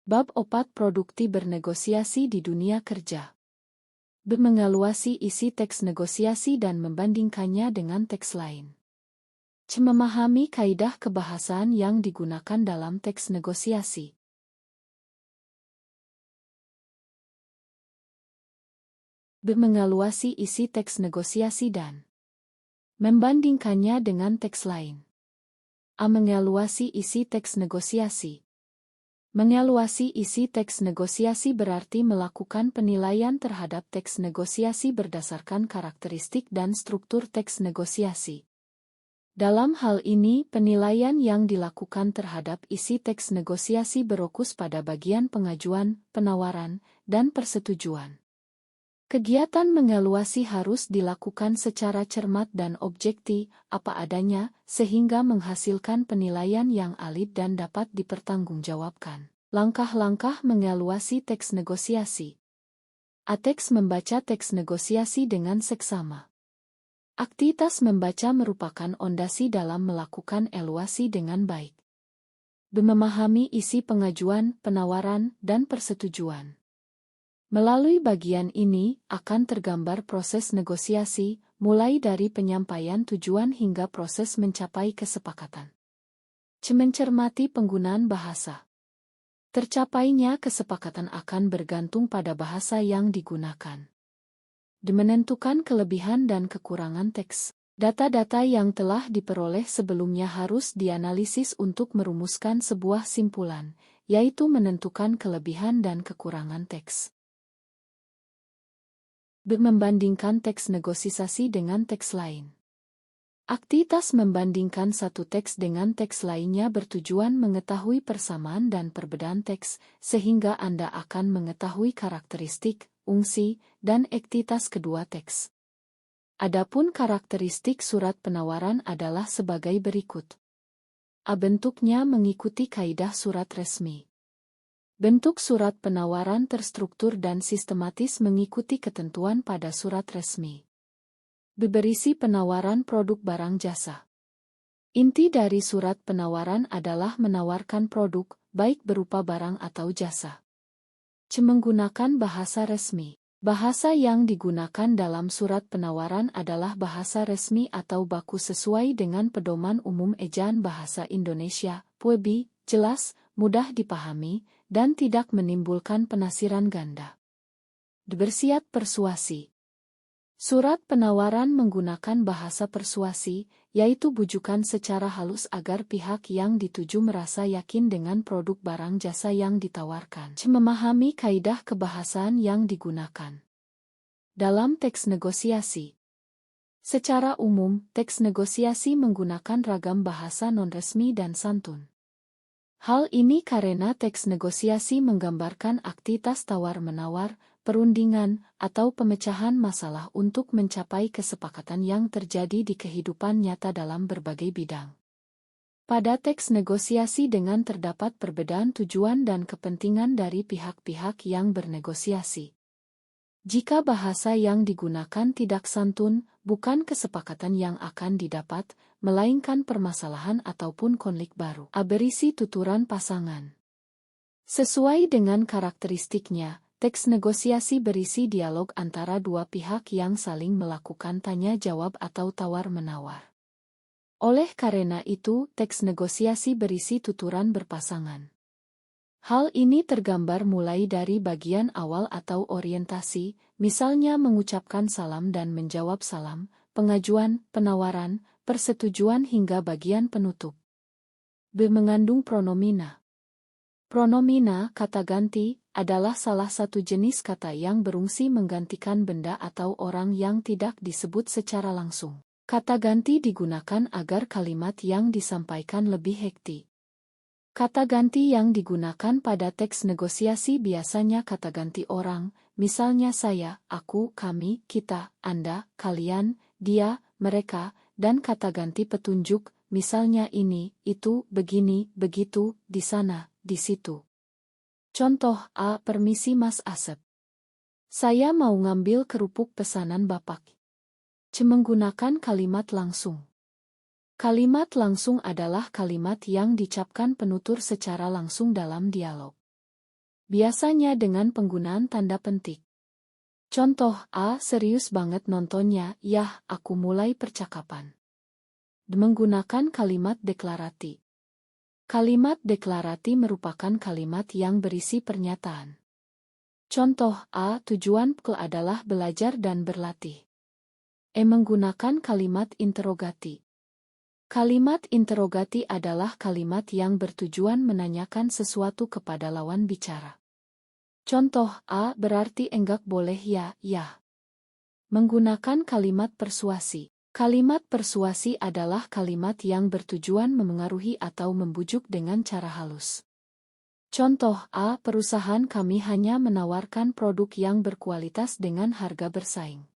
Bab 4 Produkti bernegosiasi di dunia kerja. Mengevaluasi isi teks negosiasi dan membandingkannya dengan teks lain. Memahami kaidah kebahasaan yang digunakan dalam teks negosiasi. Mengevaluasi isi teks negosiasi dan membandingkannya dengan teks lain. Mengevaluasi isi teks negosiasi. Mengevaluasi isi teks negosiasi berarti melakukan penilaian terhadap teks negosiasi berdasarkan karakteristik dan struktur teks negosiasi. Dalam hal ini, penilaian yang dilakukan terhadap isi teks negosiasi berfokus pada bagian pengajuan, penawaran, dan persetujuan. Kegiatan mengevaluasi harus dilakukan secara cermat dan objektif, apa adanya, sehingga menghasilkan penilaian yang valid dan dapat dipertanggungjawabkan. Langkah-langkah mengevaluasi teks negosiasi. Teks membaca teks negosiasi dengan seksama. Aktivitas membaca merupakan ondasi dalam melakukan evaluasi dengan baik. Memahami isi pengajuan, penawaran, dan persetujuan. Melalui bagian ini, akan tergambar proses negosiasi, mulai dari penyampaian tujuan hingga proses mencapai kesepakatan. Mencermati penggunaan bahasa. Tercapainya kesepakatan akan bergantung pada bahasa yang digunakan. Menentukan kelebihan dan kekurangan teks. Data-data yang telah diperoleh sebelumnya harus dianalisis untuk merumuskan sebuah simpulan, yaitu menentukan kelebihan dan kekurangan teks. Membandingkan teks negosiasi dengan teks lain. Aktivitas membandingkan satu teks dengan teks lainnya bertujuan mengetahui persamaan dan perbedaan teks, sehingga Anda akan mengetahui karakteristik, fungsi, dan aktivitas kedua teks. Adapun karakteristik surat penawaran adalah sebagai berikut. Bentuknya mengikuti kaidah surat resmi. Bentuk surat penawaran terstruktur dan sistematis mengikuti ketentuan pada surat resmi. Berisi penawaran produk barang jasa. Inti dari surat penawaran adalah menawarkan produk, baik berupa barang atau jasa. Menggunakan bahasa resmi. Bahasa yang digunakan dalam surat penawaran adalah bahasa resmi atau baku sesuai dengan Pedoman Umum Ejaan Bahasa Indonesia, PUEB, jelas, mudah dipahami, dan tidak menimbulkan penafsiran ganda. Bersiap persuasi. Surat penawaran menggunakan bahasa persuasi, yaitu bujukan secara halus agar pihak yang dituju merasa yakin dengan produk barang jasa yang ditawarkan. Memahami kaidah kebahasaan yang digunakan. Dalam teks negosiasi. Secara umum, teks negosiasi menggunakan ragam bahasa non-resmi dan santun. Hal ini karena teks negosiasi menggambarkan aktivitas tawar-menawar, perundingan, atau pemecahan masalah untuk mencapai kesepakatan yang terjadi di kehidupan nyata dalam berbagai bidang. Pada teks negosiasi dengan terdapat perbedaan tujuan dan kepentingan dari pihak-pihak yang bernegosiasi. Jika bahasa yang digunakan tidak santun, bukan kesepakatan yang akan didapat, melainkan permasalahan ataupun konflik baru. Berisi tuturan pasangan. Sesuai dengan karakteristiknya, teks negosiasi berisi dialog antara dua pihak yang saling melakukan tanya-jawab atau tawar-menawar. Oleh karena itu, teks negosiasi berisi tuturan berpasangan. Hal ini tergambar mulai dari bagian awal atau orientasi, misalnya mengucapkan salam dan menjawab salam, pengajuan, penawaran, persetujuan hingga bagian penutup. Mengandung pronomina. Pronomina, kata ganti, adalah salah satu jenis kata yang berfungsi menggantikan benda atau orang yang tidak disebut secara langsung. Kata ganti digunakan agar kalimat yang disampaikan lebih hekti. Kata ganti yang digunakan pada teks negosiasi biasanya kata ganti orang, misalnya saya, aku, kami, kita, Anda, kalian, dia, mereka, dan kata ganti petunjuk, misalnya ini, itu, begini, begitu, di sana, di situ. Contoh A. Permisi Mas Asep. Saya mau ngambil kerupuk pesanan Bapak. Menggunakan kalimat langsung. Kalimat langsung adalah kalimat yang dicapkan penutur secara langsung dalam dialog. Biasanya dengan penggunaan tanda pentik. Contoh, A. Serius banget nontonnya, yah, aku mulai percakapan. Menggunakan kalimat deklarasi. Kalimat deklarasi merupakan kalimat yang berisi pernyataan. Contoh, A. Tujuanku adalah belajar dan berlatih. Menggunakan kalimat interogasi. Kalimat interogasi adalah kalimat yang bertujuan menanyakan sesuatu kepada lawan bicara. Contoh, A. Berarti enggak boleh ya, ya. Menggunakan kalimat persuasi. Kalimat persuasi adalah kalimat yang bertujuan memengaruhi atau membujuk dengan cara halus. Contoh, A. Perusahaan kami hanya menawarkan produk yang berkualitas dengan harga bersaing.